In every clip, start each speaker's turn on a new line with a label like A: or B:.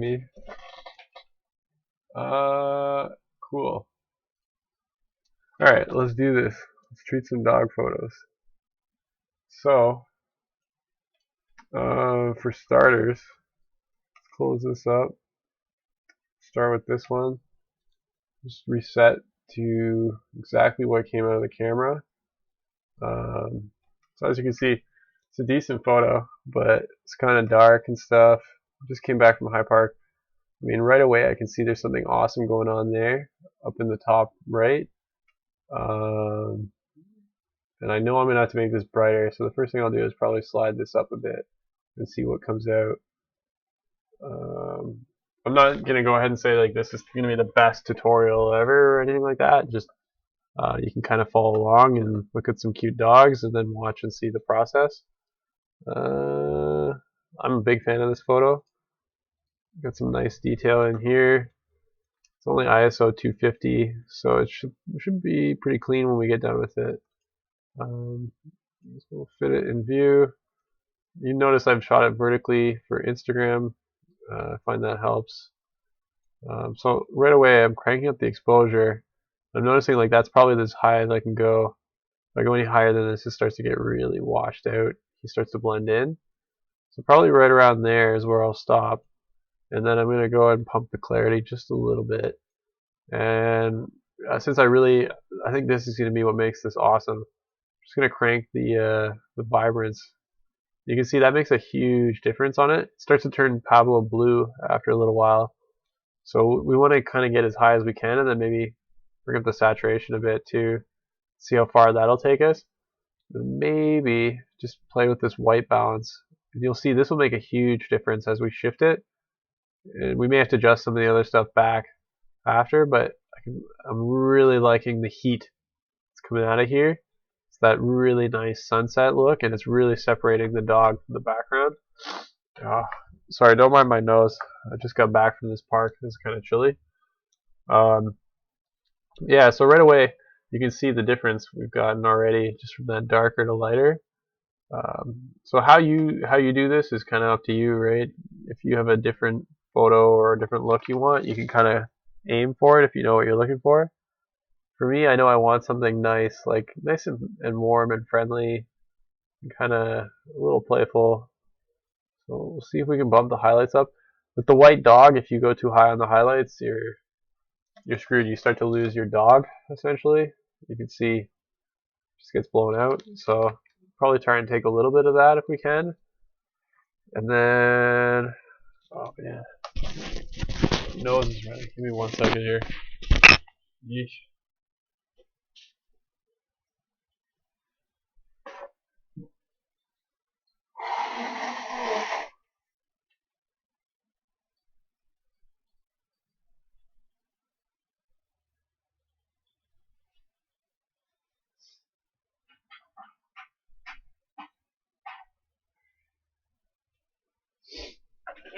A: Me. Uh, cool. All right, let's do this. Let's treat some dog photos. So, for starters, let's close this up. Start with this one. Just reset to exactly what came out of the camera. Um, so as you can see, it's a decent photo, but it's kind of dark and stuff. Just came back from High Park. I mean, right away I can see there's something awesome going on there, up in the top right. Um, and I know I'm gonna have to make this brighter, so the first thing I'll do is probably slide this up a bit and see what comes out. Um, I'm not gonna go ahead and say like this is gonna be the best tutorial ever or anything like that. Just you can kind of follow along and look at some cute dogs and then watch and see the process. Uh, I'm a big fan of this photo. Got some nice detail in here. It's only ISO 250, so it should be pretty clean when we get done with it. We'll fit it in view. You notice I've shot it vertically for Instagram. I find that helps. So right away I'm cranking up the exposure. I'm noticing like that's probably as high as I can go. If I go any higher than this, it starts to get really washed out. He starts to blend in. So probably right around there is where I'll stop. And then I'm going to go ahead and pump the clarity just a little bit. And since I think this is going to be what makes this awesome. I'm just going to crank the vibrance. You can see that makes a huge difference on it. It starts to turn Pablo blue after a little while. So we want to kind of get as high as we can and then maybe bring up the saturation a bit to see how far that'll take us. Maybe just play with this white balance. And you'll see this will make a huge difference as we shift it. And we may have to adjust some of the other stuff back after, but I'm really liking the heat that's coming out of here. It's that really nice sunset look, and it's really separating the dog from the background. Oh, sorry, don't mind my nose. I just got back from this park. It's kind of chilly. Um, yeah, so right away you can see the difference we've gotten already, just from that darker to lighter. So how you do this is kind of up to you, right? If you have a different photo or a different look you want, you can kind of aim for it if you know what you're looking for. For me, I know I want something nice, like nice and warm and friendly, and kind of a little playful. So we'll see if we can bump the highlights up. With the white dog, if you go too high on the highlights, you're screwed. You start to lose your dog essentially. You can see it just gets blown out. So probably try and take a little bit of that if we can. And then, oh yeah, nose is running. Give me 1 second here. Yeesh.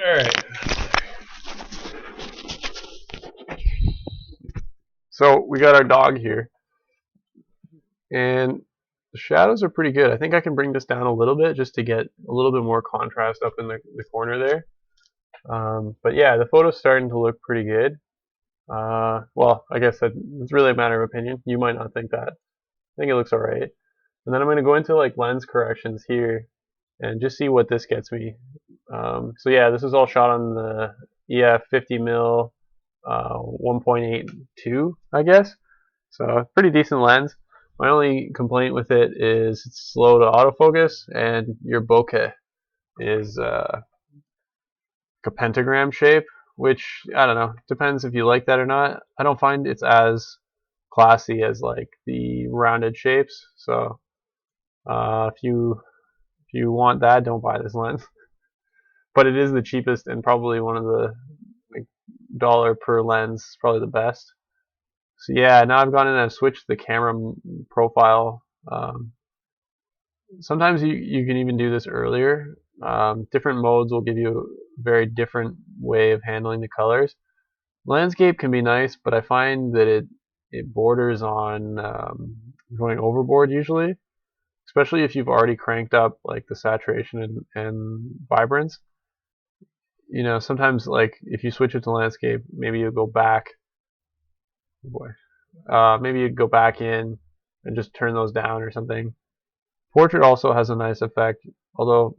A: All right. So we got our dog here, and the shadows are pretty good. I think I can bring this down a little bit just to get a little bit more contrast up in the corner there. But yeah, the photo's starting to look pretty good. Well, I guess it's really a matter of opinion. You might not think that. I think it looks alright. And then I'm going to go into like lens corrections here and just see what this gets me. So yeah, this is all shot on the EF 50mm 1.82, I guess. So pretty decent lens. My only complaint with it is it's slow to autofocus, and your bokeh is a pentagram shape, which I don't know, depends if you like that or not. I don't find it's as classy as like the rounded shapes. So if you want that, don't buy this lens. But it is the cheapest and probably one of the like dollar per lens, probably the best. So yeah, now I've gone in and I've switched the camera profile. Sometimes you can even do this earlier. Different modes will give you a very different way of handling the colors. Landscape can be nice, but I find that it borders on going overboard usually, especially if you've already cranked up like the saturation and vibrance. you know, sometimes like if you switch it to landscape, maybe you go back. Oh boy, maybe you go back in and just turn those down or something. Portrait also has a nice effect, although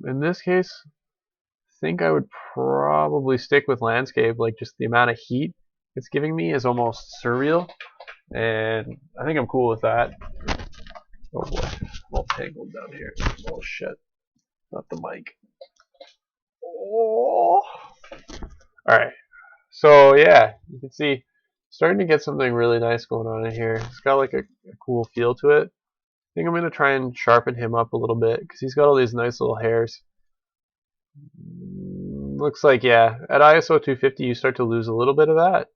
A: in this case, I think I would probably stick with landscape. Like just the amount of heat it's giving me is almost surreal, and I think I'm cool with that. Oh boy, I'm all tangled down here. Oh shit, not the mic. Oh. All right. So yeah, you can see starting to get something really nice going on in here. It's got like a cool feel to it. I think I'm going to try and sharpen him up a little bit because he's got all these nice little hairs. Looks like, yeah, at ISO 250 you start to lose a little bit of that.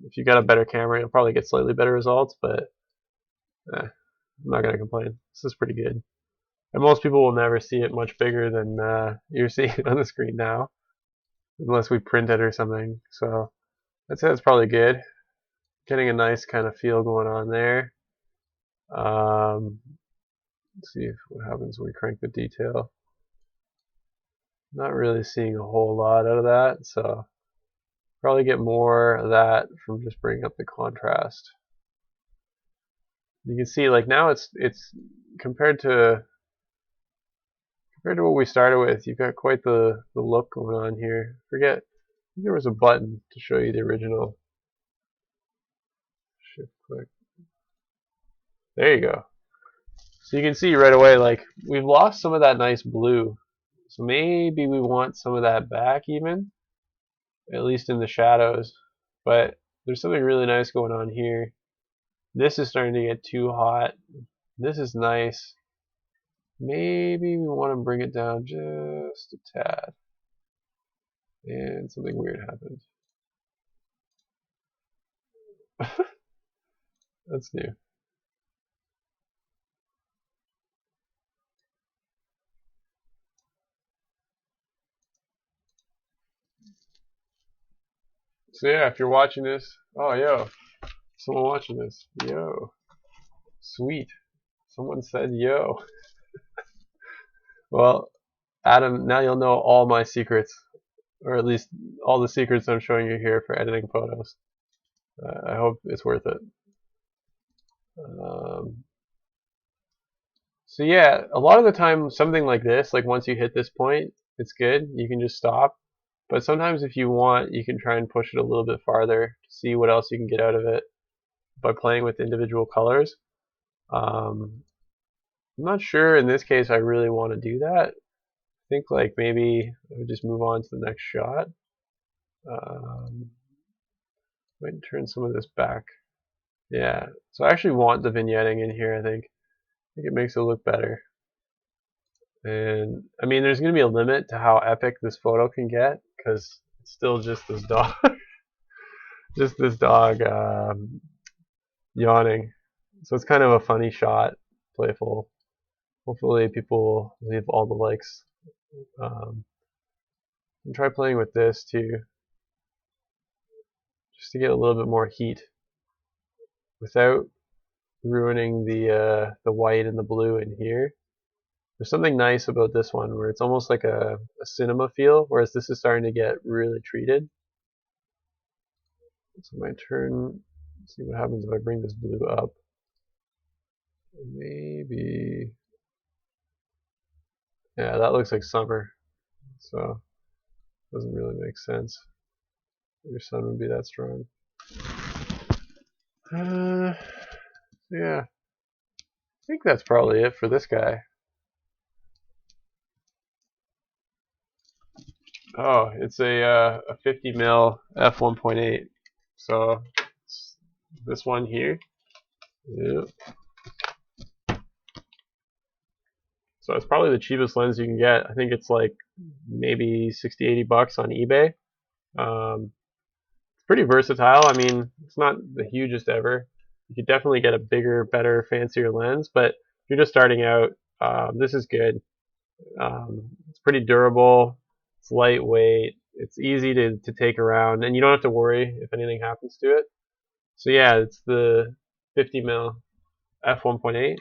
A: If you got a better camera, you'll probably get slightly better results, but I'm not going to complain. This is pretty good. And most people will never see it much bigger than you're seeing it on the screen now, unless we print it or something. So I'd say that's probably good. Getting a nice kind of feel going on there. Let's see what happens when we crank the detail. Not really seeing a whole lot out of that, so probably get more of that from just bringing up the contrast. You can see like now it's compared to what we started with, you've got quite the look going on here. I think there was a button to show you the original. Shift click. There you go. So you can see right away, like we've lost some of that nice blue. So maybe we want some of that back even, at least in the shadows. But there's something really nice going on here. This is starting to get too hot. This is nice. Maybe we want to bring it down just a tad. And something weird happened. That's new. So yeah, if you're watching this, oh yo, someone watching this, yo, sweet. Someone said yo. Well, Adam, now you'll know all my secrets, or at least all the secrets I'm showing you here for editing photos. I hope it's worth it. So yeah, a lot of the time, something like this, like once you hit this point, it's good. You can just stop. But sometimes if you want, you can try and push it a little bit farther to see what else you can get out of it by playing with individual colors. I'm not sure in this case I really want to do that. I think like maybe I would just move on to the next shot. Might turn some of this back. Yeah, so I actually want the vignetting in here, I think. I think it makes it look better. And I mean, there's going to be a limit to how epic this photo can get because it's still just this dog, just this dog yawning. So it's kind of a funny shot, playful. Hopefully, people will leave all the likes. And try playing with this too, just to get a little bit more heat without ruining the white and the blue in here. There's something nice about this one where it's almost like a cinema feel, whereas this is starting to get really treated. So my turn, let's see what happens if I bring this blue up. Maybe, yeah, that looks like summer, so doesn't really make sense. Your sun would be that strong. Yeah, I think that's probably it for this guy. Oh, it's a 50 mil f1.8. So this one here. Yep. So it's probably the cheapest lens you can get. I think it's like maybe 60, 80 bucks on eBay. It's pretty versatile. I mean, it's not the hugest ever. You could definitely get a bigger, better, fancier lens, but if you're just starting out, this is good. It's pretty durable. It's lightweight. It's easy to take around, and you don't have to worry if anything happens to it. So yeah, it's the 50 mil f1.8.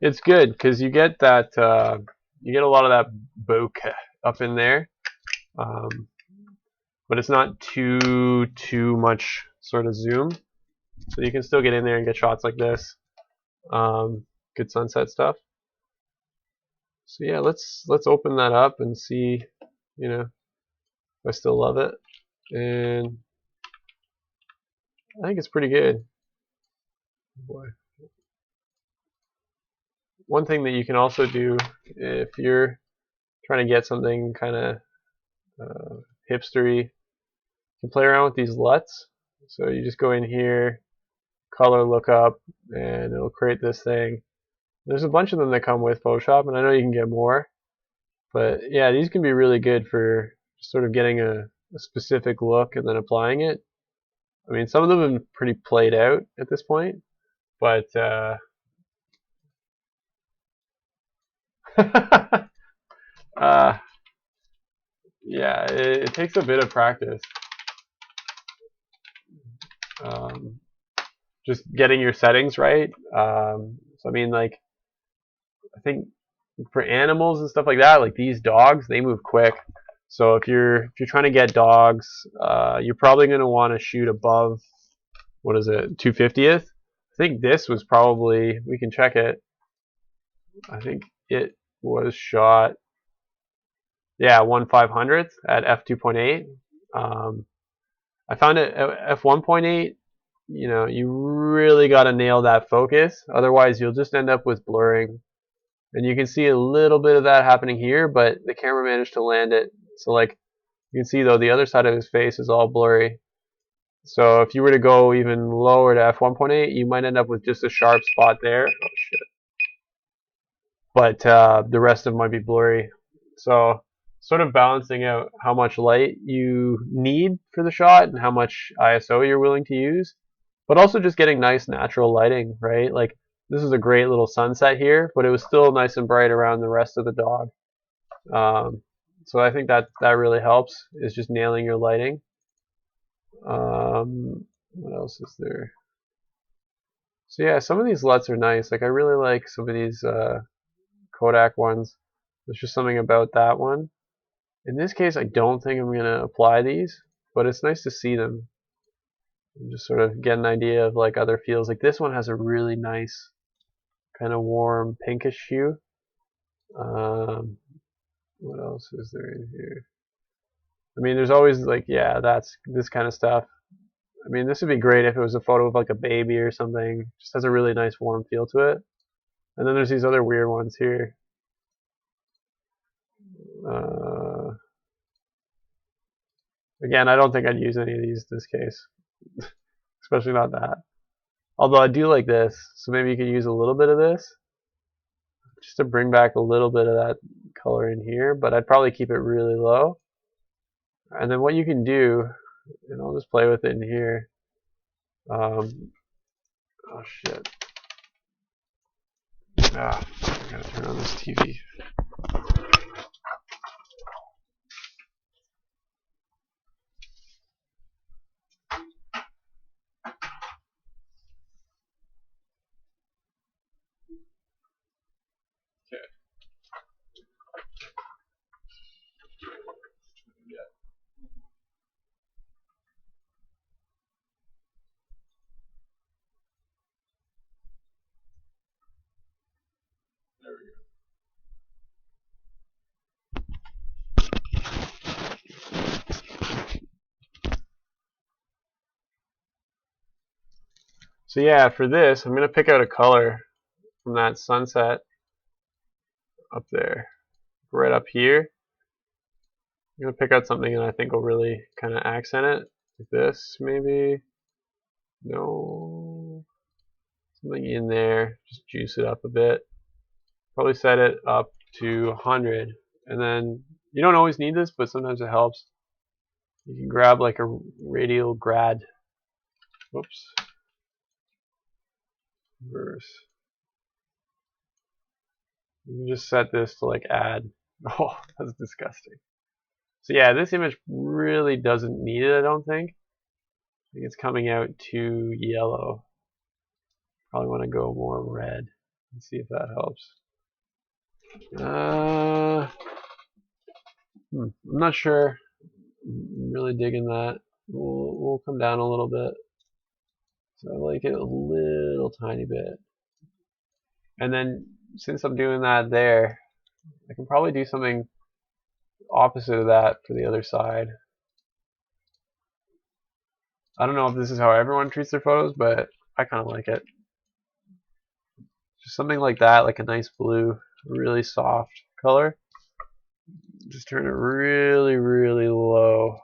A: It's good because you get a lot of that bokeh up in there, um, but it's not too much sort of zoom, so you can still get in there and get shots like this. Good sunset stuff. So yeah, let's open that up and see, if I still love it, and I think it's pretty good. Boy. One thing that you can also do if you're trying to get something kind of hipstery, you can play around with these LUTs. So you just go in here, color lookup, and it'll create this thing. There's a bunch of them that come with Photoshop, and I know you can get more. But yeah, these can be really good for just sort of getting a specific look and then applying it. I mean, some of them are pretty played out at this point, but uh, yeah, it takes a bit of practice. Um, just getting your settings right. So I mean, like, I think for animals and stuff like that, like these dogs, they move quick. So if you're trying to get dogs, you're probably going to want to shoot above, what is it, 250th. I think this was probably, we can check it. I think it was shot, yeah, 1/500th at f2.8. I found it at f1.8. You really got to nail that focus, otherwise you'll just end up with blurring. And you can see a little bit of that happening here, but the camera managed to land it. So like you can see though, the other side of his face is all blurry. So if you were to go even lower to f1.8, you might end up with just a sharp spot there. Oh shit! But the rest of them might be blurry. So sort of balancing out how much light you need for the shot and how much ISO you're willing to use, but also just getting nice natural lighting, right? Like this is a great little sunset here, but it was still nice and bright around the rest of the dog. So I think that really helps, is just nailing your lighting. What else is there? So yeah, some of these LUTs are nice. Like I really like some of these Kodak ones. There's just something about that one. In this case, I don't think I'm going to apply these, but it's nice to see them and just sort of get an idea of like other feels. Like this one has a really nice kind of warm pinkish hue. What else is there in here? I mean, there's always like, yeah, that's this kind of stuff. I mean, this would be great if it was a photo of like a baby or something. It just has a really nice warm feel to it. And then there's these other weird ones here. Again, I don't think I'd use any of these in this case, especially not that. Although I do like this, so maybe you could use a little bit of this just to bring back a little bit of that color in here, but I'd probably keep it really low. And then what you can do, and I'll just play with it in here. Oh shit. I gotta turn on this TV. Okay. There we go. So yeah, for this, I'm gonna pick out a color from that sunset up there, right up here. I'm gonna pick out something that I think will really kind of accent it, like this maybe. No, something in there. Just juice it up a bit. Probably set it up to 100, and then you don't always need this, but sometimes it helps. You can grab like a radial grad. Whoops. Reverse. You can just set this to like add. Oh, that's disgusting. So yeah, this image really doesn't need it, I don't think. I think it's coming out too yellow. Probably want to go more red. Let's see if that helps. I'm not sure. I'm really digging that. We'll come down a little bit. So I like it a little tiny bit. And then since I'm doing that there, I can probably do something opposite of that for the other side. I don't know if this is how everyone treats their photos, but I kind of like it. Just something like that, like a nice blue, really soft color. Just turn it really, really low.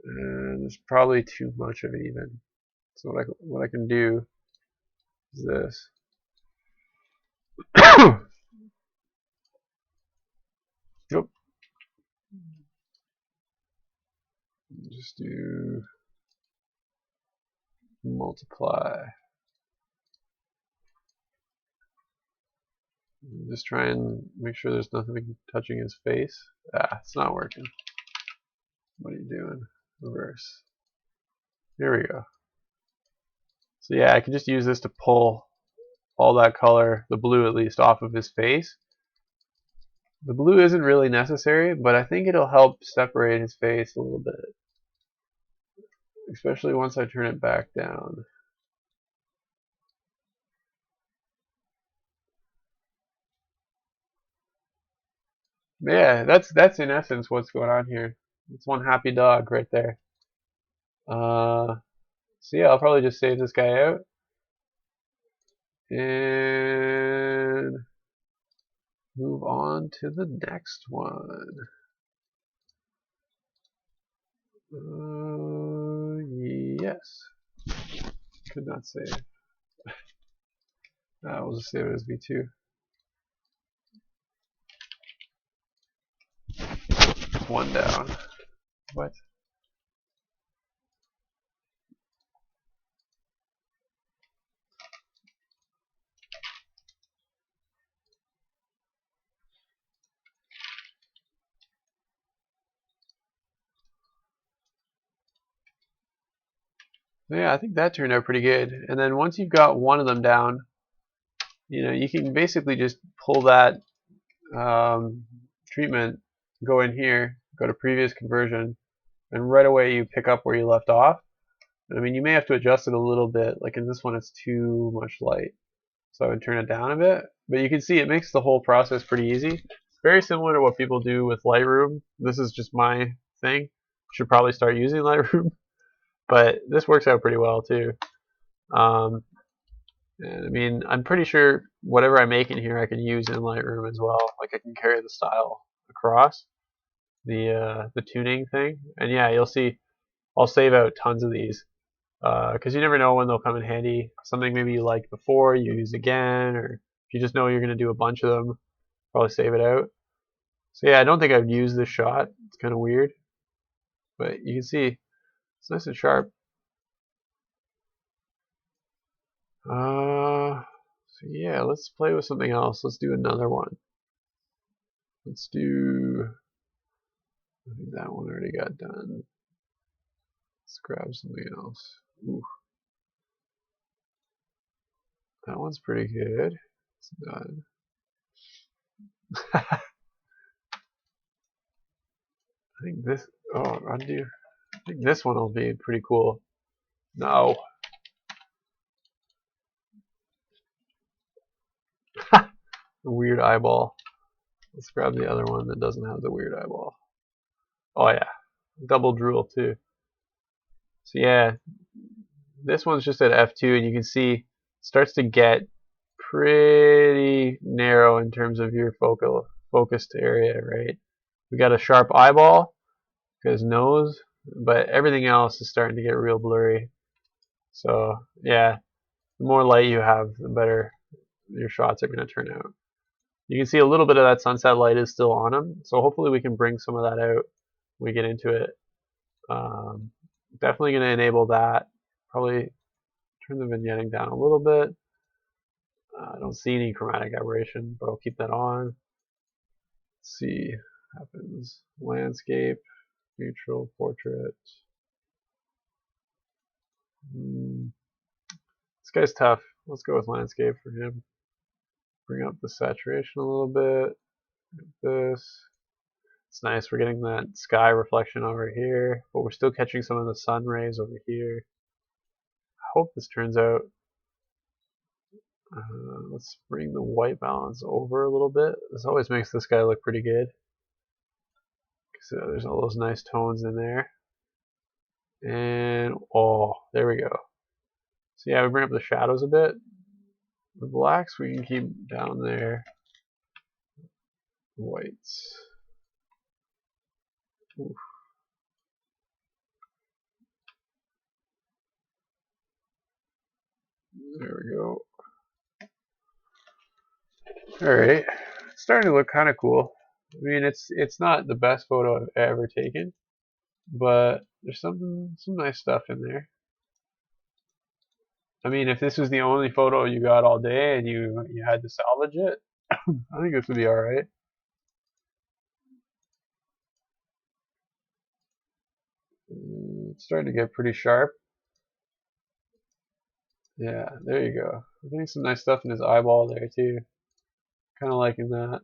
A: And there's probably too much of it even. So what I can do is this. Yep. Just do multiply. Just try and make sure there's nothing touching his face. Ah, it's not working. What are you doing? Reverse. Here we go. So yeah, I can just use this to pull all that color, the blue at least, off of his face. The blue isn't really necessary, but I think it'll help separate his face a little bit. Especially once I turn it back down. Yeah, that's in essence what's going on here. It's one happy dog right there. So yeah, I'll probably just save this guy out. And move on to the next one. Yes. Could not save. We'll just save it as V2. One down. What? So yeah, I think that turned out pretty good. And then once you've got one of them down, you can basically just pull that treatment, go in here, go to previous conversion, and right away you pick up where you left off. I mean, you may have to adjust it a little bit. Like in this one, it's too much light, so I would turn it down a bit. But you can see it makes the whole process pretty easy. Very similar to what people do with Lightroom. This is just my thing. Should probably start using Lightroom, but this works out pretty well too. And I mean, I'm pretty sure whatever I make in here, I can use in Lightroom as well. Like I can carry the style across the tuning thing, and yeah, you'll see. I'll save out tons of these because you never know when they'll come in handy. Something maybe you liked before, you use again, or if you just know you're going to do a bunch of them, probably save it out. So yeah, I don't think I've used this shot. It's kind of weird, but you can see it's nice and sharp. So yeah, let's play with something else. Let's do another one. Let's do. I think that one already got done. Let's grab something else. Ooh. That one's pretty good. It's done. I think this. Oh, undo. I think this one will be pretty cool. No. The weird eyeball. Let's grab the other one that doesn't have the weird eyeball. Oh yeah, double drool too. So yeah, this one's just at f2, and you can see it starts to get pretty narrow in terms of your focused area, right? We got a sharp eyeball, his nose, but everything else is starting to get real blurry. So yeah, the more light you have, the better your shots are going to turn out. You can see a little bit of that sunset light is still on them, so hopefully we can bring some of that out when we get into it. Definitely going to enable that. Probably turn the vignetting down a little bit. I don't see any chromatic aberration, but I'll keep that on. Let's see what happens. Landscape, neutral, portrait. This guy's tough. Let's go with landscape for him. Bring up the saturation a little bit. This. It's nice. We're getting that sky reflection over here, but we're still catching some of the sun rays over here. I hope this turns out. Let's bring the white balance over a little bit. This always makes this guy look pretty good. So there's all those nice tones in there. And oh, there we go. So yeah, we bring up the shadows a bit. The blacks we can keep down there. Whites. Oof. There we go. Alright. It's starting to look kind of cool. I mean, it's not the best photo I've ever taken, but there's some nice stuff in there. I mean, if this was the only photo you got all day and you had to salvage it, I think this would be alright. It's starting to get pretty sharp. Yeah, there you go. I'm getting some nice stuff in his eyeball there too. Kind of liking that.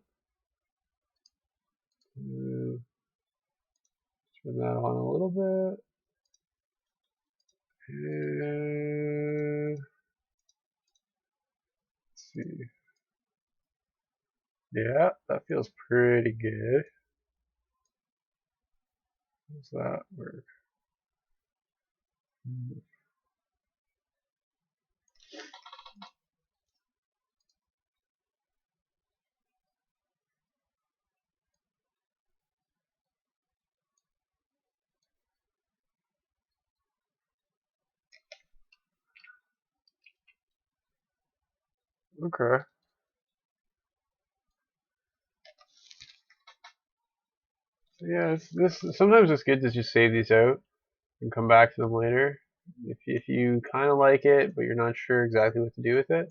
A: Turn that on a little bit. And let's see. Yeah, that feels pretty good. How does that work? Okay. Yeah, this sometimes it's good to just save these out and come back to them later. If you kind of like it, but you're not sure exactly what to do with it.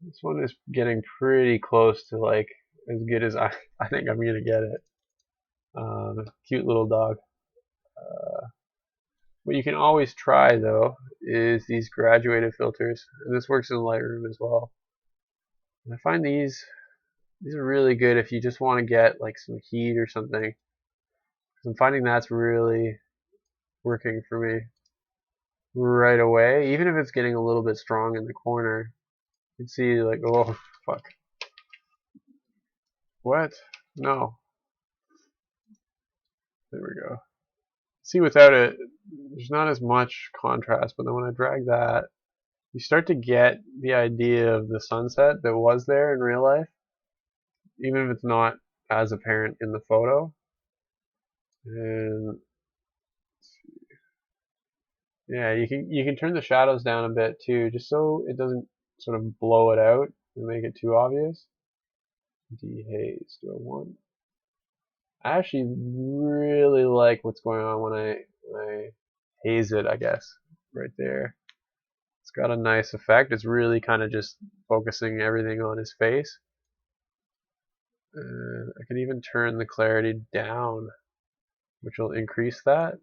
A: This one is getting pretty close to like as good as I think I'm gonna get it. Cute little dog. What you can always try though is these graduated filters. And this works in Lightroom as well. And I find these are really good if you just want to get like some heat or something. 'Cause I'm finding that's really working for me right away. Even if it's getting a little bit strong in the corner, you can see like, oh fuck, what? No, there we go. See, without it, there's not as much contrast. But then when I drag that, you start to get the idea of the sunset that was there in real life, even if it's not as apparent in the photo. And yeah, you can turn the shadows down a bit too, just so it doesn't sort of blow it out and make it too obvious. Dehaze, do I want? I actually really like what's going on when I haze it, I guess, right there. It's got a nice effect. It's really kind of just focusing everything on his face. I can even turn the clarity down, which will increase that.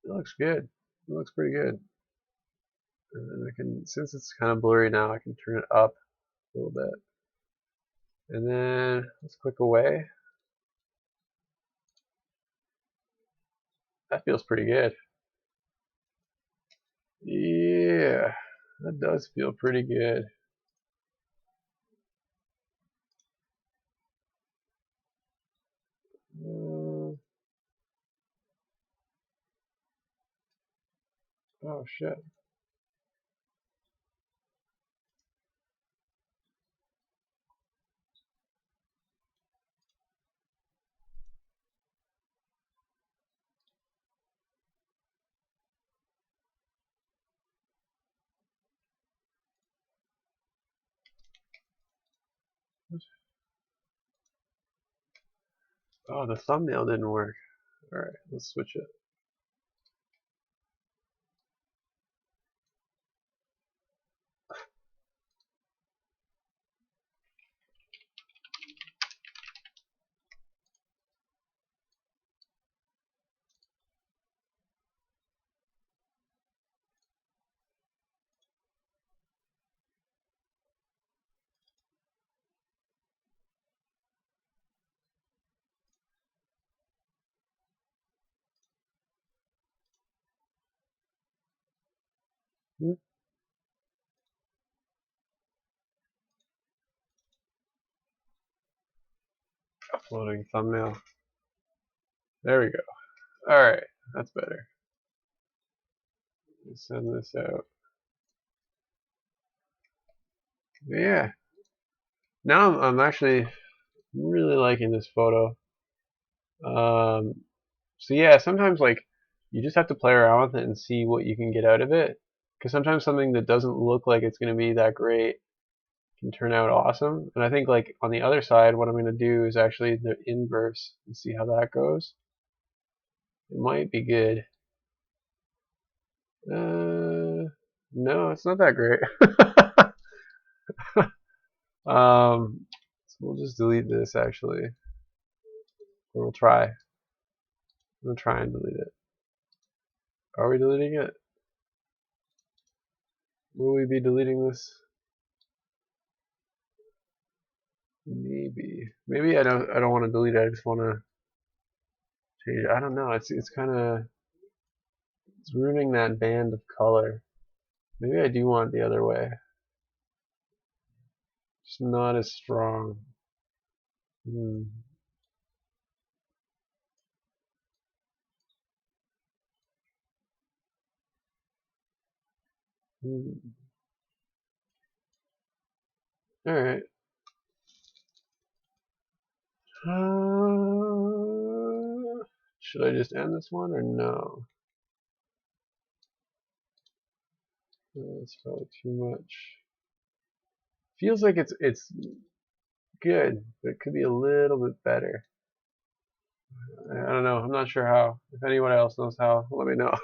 A: It looks good. It looks pretty good. And I can, since it's kind of blurry now, I can turn it up a little bit. And then let's click away. That feels pretty good. Yeah, that does feel pretty good. Oh shit. Oh, the thumbnail didn't work. Alright, let's switch it. Hmm? Uploading thumbnail. There we go. Alright, that's better. Let's send this out. Yeah. Now I'm actually really liking this photo. So yeah, sometimes like you just have to play around with it and see what you can get out of it. Because sometimes something that doesn't look like it's going to be that great can turn out awesome. And I think like on the other side, what I'm going to do is actually the inverse and see how that goes. It might be good. No, it's not that great. So we'll just delete this actually. Or we'll try. We'll try and delete it. Are we deleting it? Will we be deleting this? Maybe. Maybe I don't want to delete it. I just want to change it. I don't know. It's kind of it's ruining that band of color. Maybe I do want it the other way. Just not as strong. Hmm. Hmm. All right. Should I just end this one or no? That's probably too much. Feels like it's good, but it could be a little bit better. I don't know. I'm not sure how. If anyone else knows how, let me know. I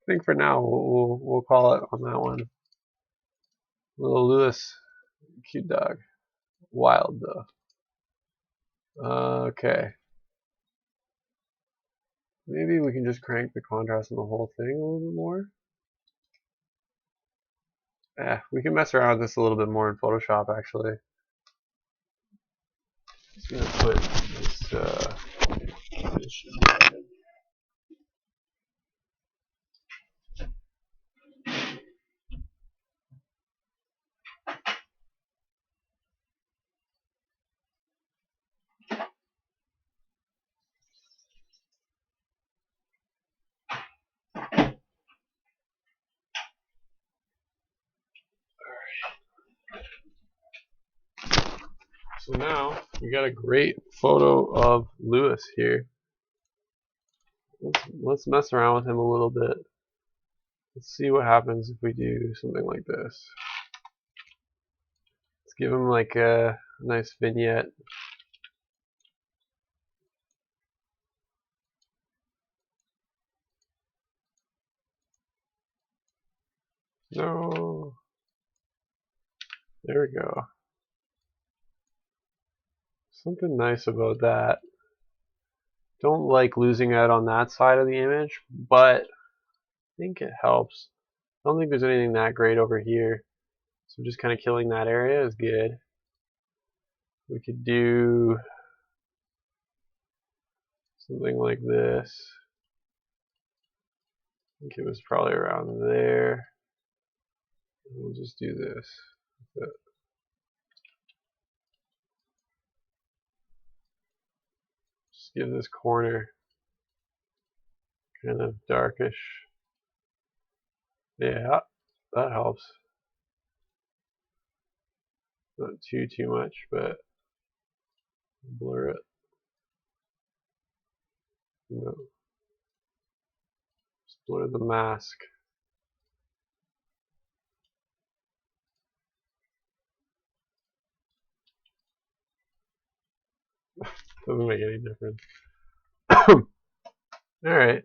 A: think for now we'll call it on that one. Little Lewis, cute dog. Wild though. Okay. Maybe we can just crank the contrast on the whole thing a little bit more. We can mess around with this a little bit more in Photoshop actually. Just gonna put this. So now we got a great photo of Lewis here. Let's mess around with him a little bit. Let's see what happens if we do something like this. Let's give him like a nice vignette. No. There we go. Something nice about that. Don't like losing out on that side of the image, but I think it helps. I don't think there's anything that great over here. So just kind of killing that area is good. We could do something like this. I think it was probably around there. We'll just do this. Just give this corner kind of darkish. Yeah, that helps. Not too much, but blur it. No, just blur the mask. Doesn't make any difference. All right.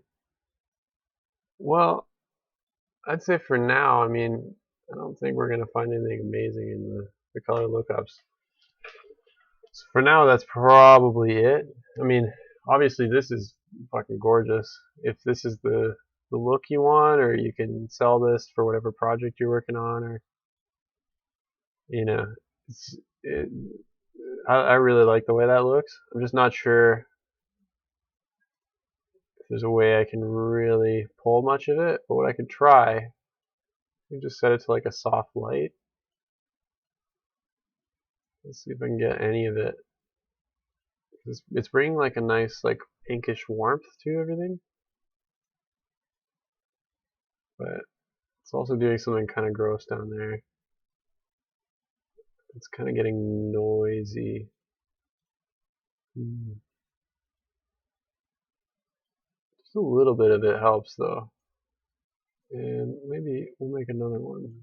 A: Well, I'd say for now, I mean, I don't think we're gonna find anything amazing in the color lookups. So for now, that's probably it. I mean, obviously this is fucking gorgeous. If this is the look you want, or you can sell this for whatever project you're working on, or you know, it, I really like the way that looks. I'm just not sure there's a way I can really pull much of it, but what I could try, you just set it to like a soft light. Let's see if I can get any of it. It's bringing like a nice like pinkish warmth to everything, but it's also doing something kind of gross down there. It's kind of getting noisy. Just a little bit of it helps though. And maybe we'll make another one.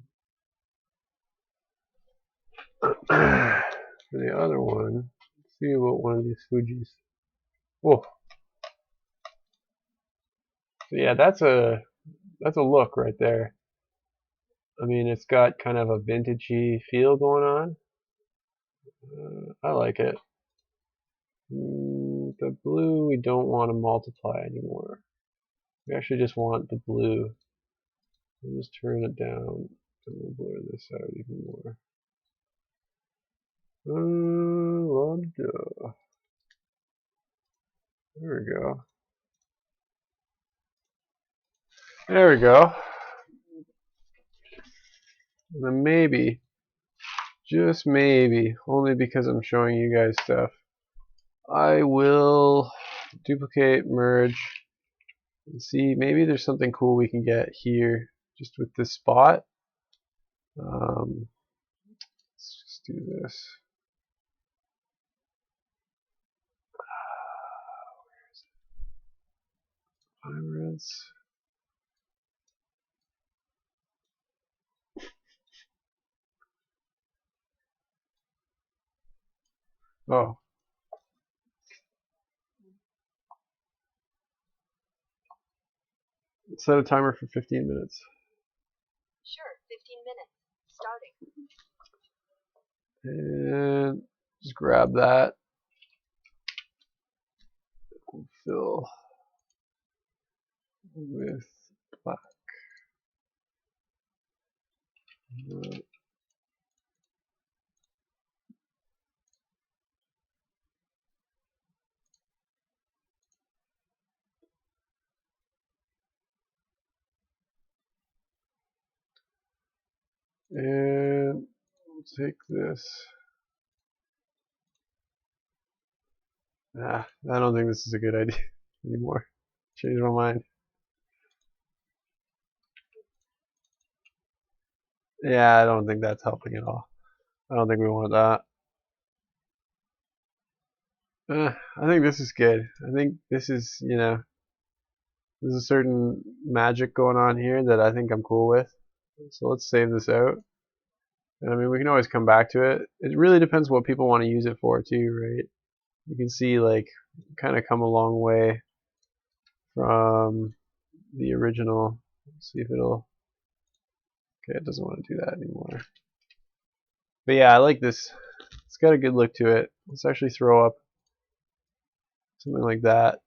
A: For the other one, let's see what one of these Fujis. Whoa. So yeah, that's a look right there. I mean, it's got kind of a vintagey feel going on. I like it. The blue we don't want to multiply anymore. We actually just want the blue. We'll just turn it down and we'll blur this out even more. There we go. There we go. And then maybe, just maybe, only because I'm showing you guys stuff, I will duplicate, merge, and see, maybe there's something cool we can get here just with this spot. Let's just do this. Pirates. Oh. Set a timer for 15 minutes.
B: Sure, 15 minutes,
A: And
B: starting.
A: just grab that. We'll fill with black. And we'll take this. I don't think this is a good idea anymore. Change my mind. Yeah, I don't think that's helping at all. I don't think we want that. I think this is good. I think this is, there's a certain magic going on here that I think I'm cool with. So let's save this out. And I mean, we can always come back to it. It really depends what people want to use it for too, right? You can see like kind of come a long way from the original. Let's see if it'll. Okay, it doesn't want to do that anymore. But yeah, I like this. It's got a good look to it. Let's actually throw up something like that.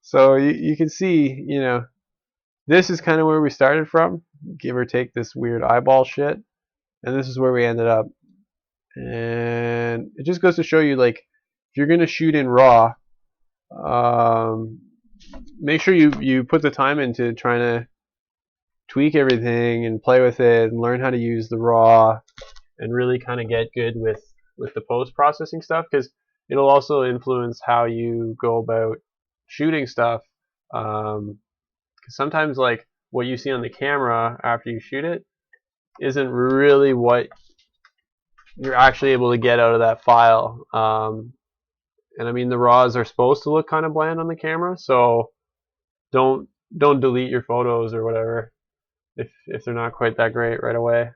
A: So you can see, this is kind of where we started from, give or take this weird eyeball shit, and this is where we ended up. And it just goes to show you, like, if you're gonna shoot in RAW, make sure you put the time into trying to tweak everything and play with it and learn how to use the RAW and really kind of get good with the post-processing stuff, because it'll also influence how you go about shooting stuff. Because sometimes, like, what you see on the camera after you shoot it isn't really what you're actually able to get out of that file. And I mean, the RAWs are supposed to look kind of bland on the camera, so don't delete your photos or whatever if they're not quite that great right away.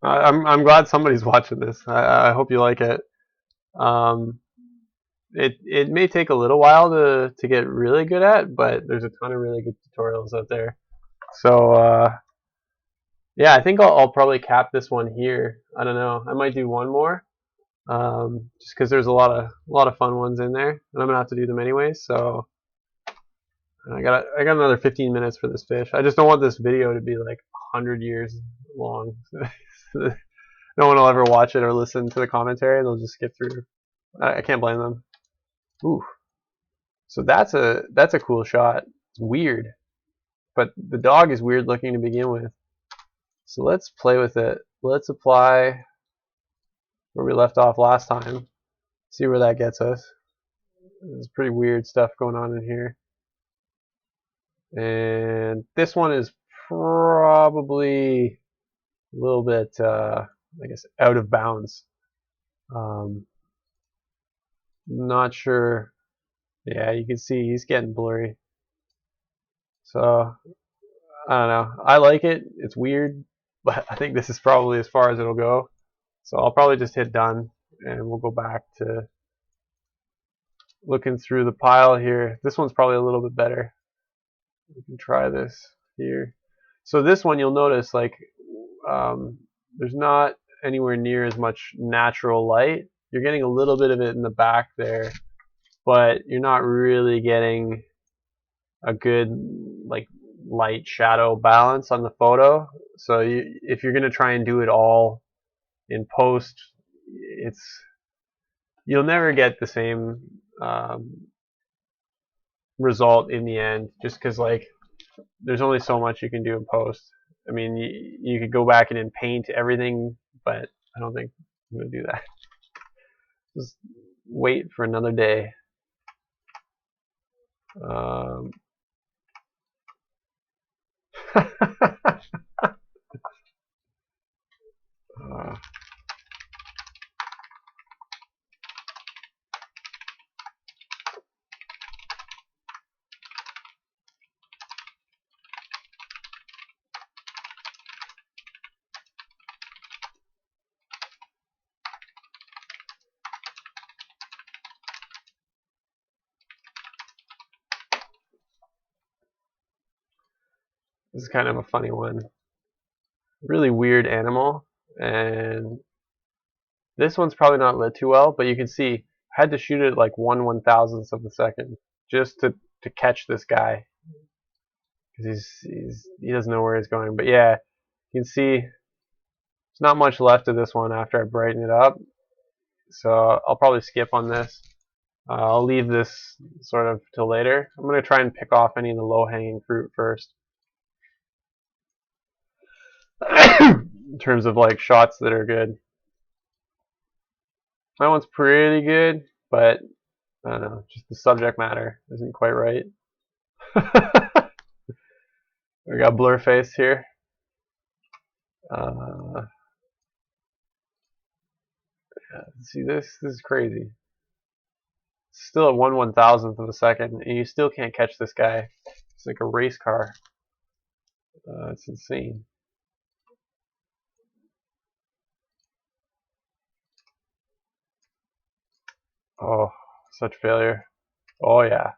A: I'm glad somebody's watching this. I hope you like it. It may take a little while to get really good at, but there's a ton of really good tutorials out there. So yeah, I think I'll probably cap this one here. I don't know. I might do one more, just because there's a lot of fun ones in there, and I'm gonna have to do them anyways. So I got another 15 minutes for this fish. I just don't want this video to be like 100 years long. No one will ever watch it or listen to the commentary. They'll just skip through. I can't blame them. Ooh, so that's a cool shot. It's weird, but the dog is weird looking to begin with. So let's play with it. Let's apply where we left off last time. See where that gets us. There's pretty weird stuff going on in here. And this one is probably a little bit, I guess, out of bounds. Um, not sure. Yeah, you can see he's getting blurry. So I don't know. I like it. It's weird, but I think this is probably as far as it'll go. So I'll probably just hit done, and we'll go back to looking through the pile here. This one's probably a little bit better. We can try this here. So this one you'll notice like there's not anywhere near as much natural light. You're getting a little bit of it in the back there, but you're not really getting a good like light shadow balance on the photo. So if you're gonna try and do it all in post, it's you'll never get the same result in the end, just because like there's only so much you can do in post. I mean, you could go back and then paint everything, but I don't think I'm gonna do that. Just wait for another day. Um, this is kind of a funny one. Really weird animal, and this one's probably not lit too well, but you can see I had to shoot it like 1/1000th of a second just to catch this guy because he doesn't know where he's going. But yeah, you can see there's not much left of this one after I brighten it up, so I'll probably skip on this. I'll leave this sort of till later. I'm going to try and pick off any of the low-hanging fruit first. In terms of like shots that are good. That one's pretty good, but I don't know, just the subject matter isn't quite right. We got blur face here. Uh, yeah, see this is crazy. It's still at 1/1000th of a second, and you still can't catch this guy. It's like a race car. It's insane. Oh, such failure. Oh yeah.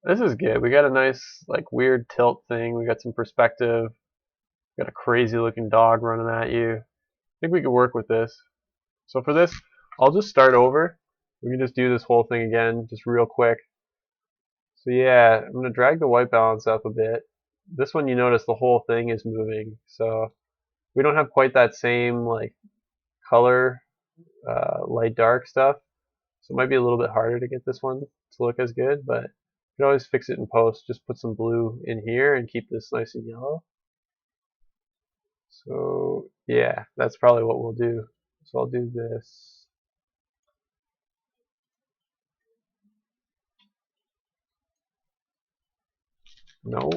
A: This is good. We got a nice like weird tilt thing. We got some perspective. We got a crazy looking dog running at you. I think we could work with this. So for this, I'll just start over. We can just do this whole thing again, just real quick. So yeah, I'm gonna drag the white balance up a bit. This one you notice the whole thing is moving. So we don't have quite that same like color, light dark stuff. So it might be a little bit harder to get this one to look as good, but you can always fix it in post. Just put some blue in here and keep this nice and yellow. So yeah, that's probably what we'll do. So I'll do this. No.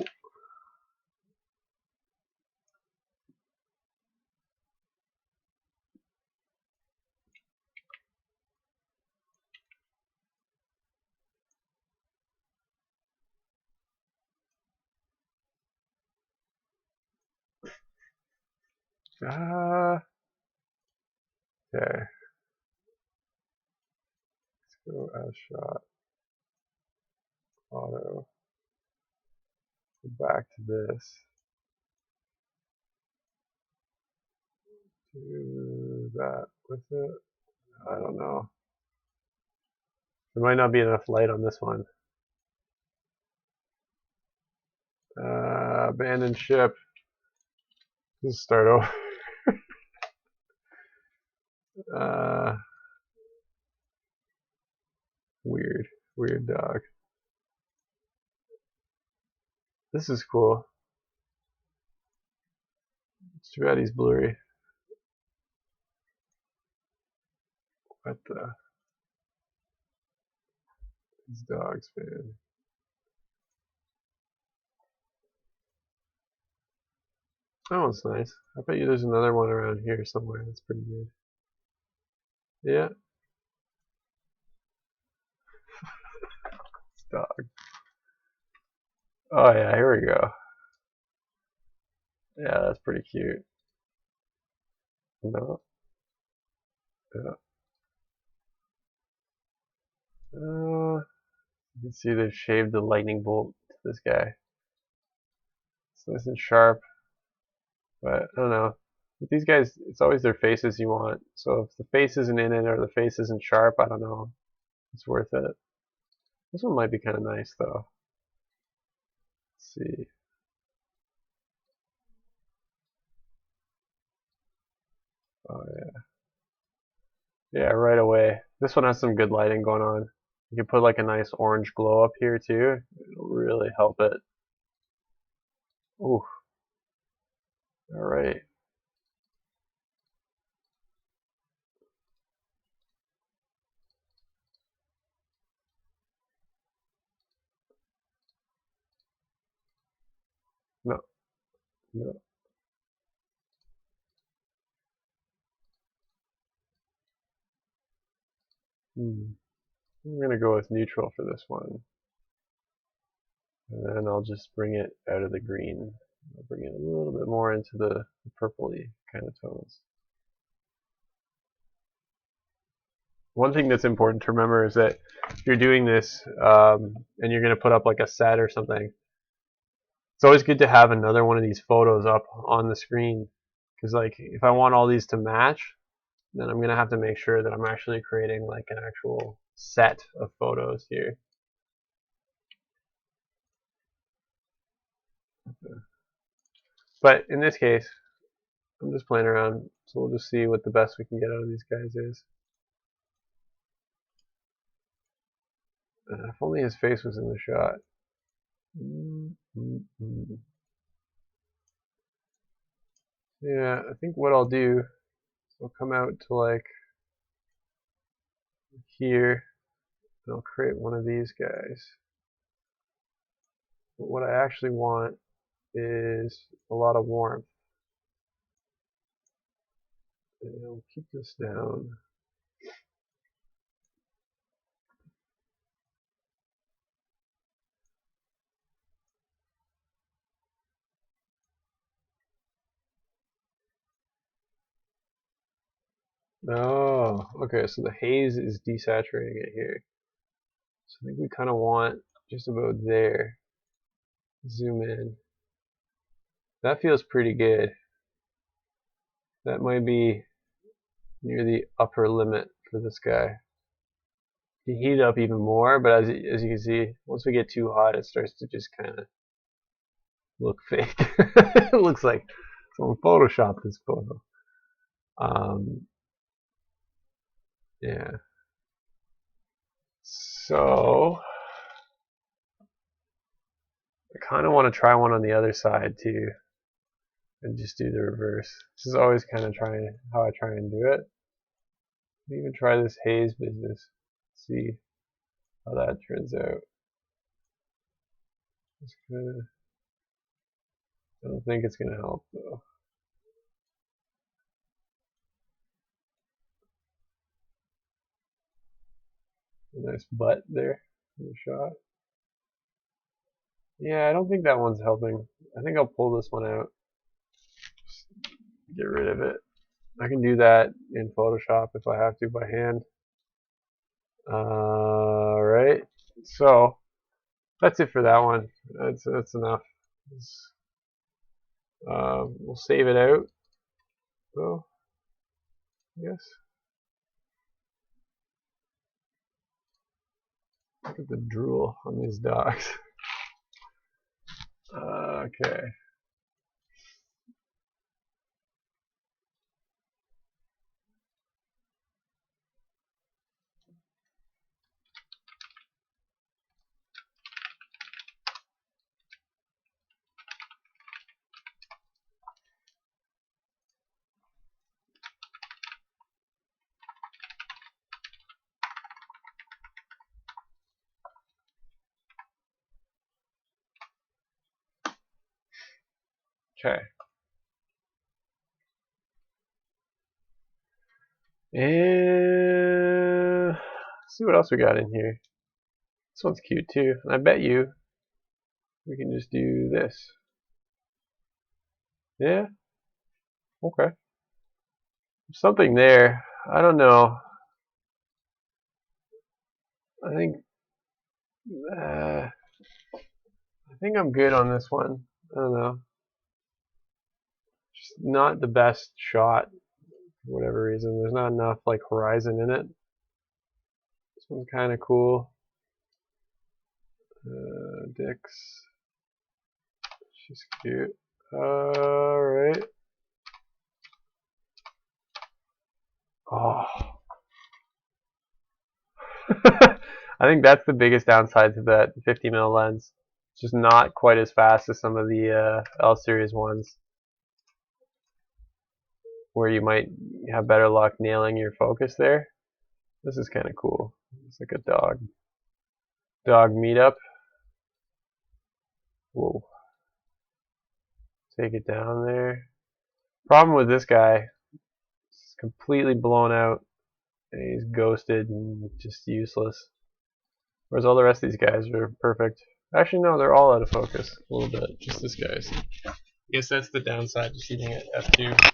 A: Ah. Okay. Let's go as shot. Auto. Go back to this. Do that with it. I don't know. There might not be enough light on this one. Abandoned ship. Let's start over. Weird. Weird dog. This is cool. It's too bad he's blurry. What the? These dogs, man. That one's nice. I bet you there's another one around here somewhere that's pretty good. Yeah. This dog. Oh yeah, here we go. Yeah, that's pretty cute. No. Yeah. You can see they've shaved the lightning bolt to this guy. It's nice and sharp, but I don't know. With these guys, it's always their faces you want. So if the face isn't in it or the face isn't sharp, I don't know. It's worth it. This one might be kind of nice though. Let's see. Oh yeah. Yeah, right away. This one has some good lighting going on. You can put like a nice orange glow up here too. It'll really help it. Ooh. All right. No. No. I'm gonna go with neutral for this one. And then I'll just bring it out of the green. I'll bring it a little bit more into the purpley kind of tones. One thing that's important to remember is that if you're doing this and you're going to put up like a set or something, it's always good to have another one of these photos up on the screen. Because like if I want all these to match, then I'm going to have to make sure that I'm actually creating like an actual set of photos here. But in this case, I'm just playing around, so we'll just see what the best we can get out of these guys is. If only his face was in the shot. Yeah, I think what I'll do is I'll come out to like here and I'll create one of these guys. But what I actually want is a lot of warmth. And I'll keep this down. Oh, okay, so the haze is desaturating it here. So I think we kind of want just about there. Zoom in. That feels pretty good. That might be near the upper limit for this guy. You can heat it up even more, but as you can see, once we get too hot, it starts to just kind of look fake. It looks like someone photoshopped this photo. Um, yeah. So I kind of want to try one on the other side too, and just do the reverse. This is always kind of trying how I try and do it. Even try this haze business. See how that turns out. Just kinda, I don't think it's gonna help though. A nice butt there in the shot. Yeah, I don't think that one's helping. I think I'll pull this one out. Just get rid of it. I can do that in Photoshop if I have to by hand. Right. So that's it for that one. That's enough. We'll save it out. So yes. Look at the drool on these dogs. Okay. Okay. And let's see what else we got in here. This one's cute too. And I bet you we can just do this. Yeah? Okay. Something there. I don't know. I think uh, I think I'm good on this one. I don't know. Just not the best shot for whatever reason. There's not enough like horizon in it. This one's kind of cool. Dix. She's cute. Alright. Oh. I think that's the biggest downside to that 50mm lens. It's just not quite as fast as some of the L series ones, where you might have better luck nailing your focus there. This is kind of cool. It's like a dog meetup. Whoa. Take it down there. Problem with this guy, it's completely blown out, and he's ghosted and just useless. Whereas all the rest of these guys are perfect. Actually, no, they're all out of focus a little bit. Just this guy's. I guess that's the downside to shooting at f2.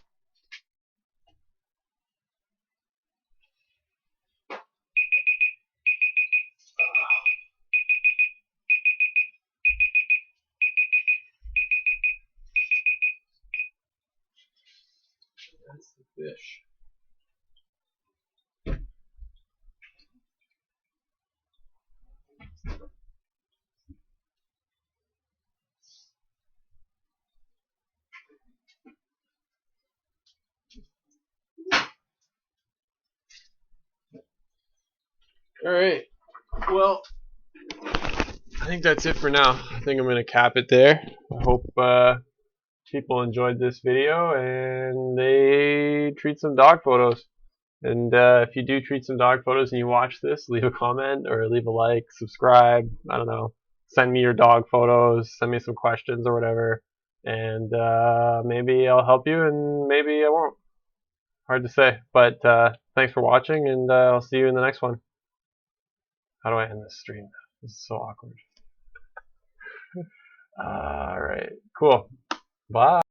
A: That's the fish. Alright, well, I think that's it for now. I think I'm going to cap it there. I hope people enjoyed this video and they treat some dog photos. And if you do treat some dog photos and you watch this, leave a comment or leave a like, subscribe, I don't know. Send me your dog photos, send me some questions or whatever. And maybe I'll help you and maybe I won't. Hard to say. But thanks for watching and I'll see you in the next one. How do I end this stream? This is so awkward. Alright, cool. Bye.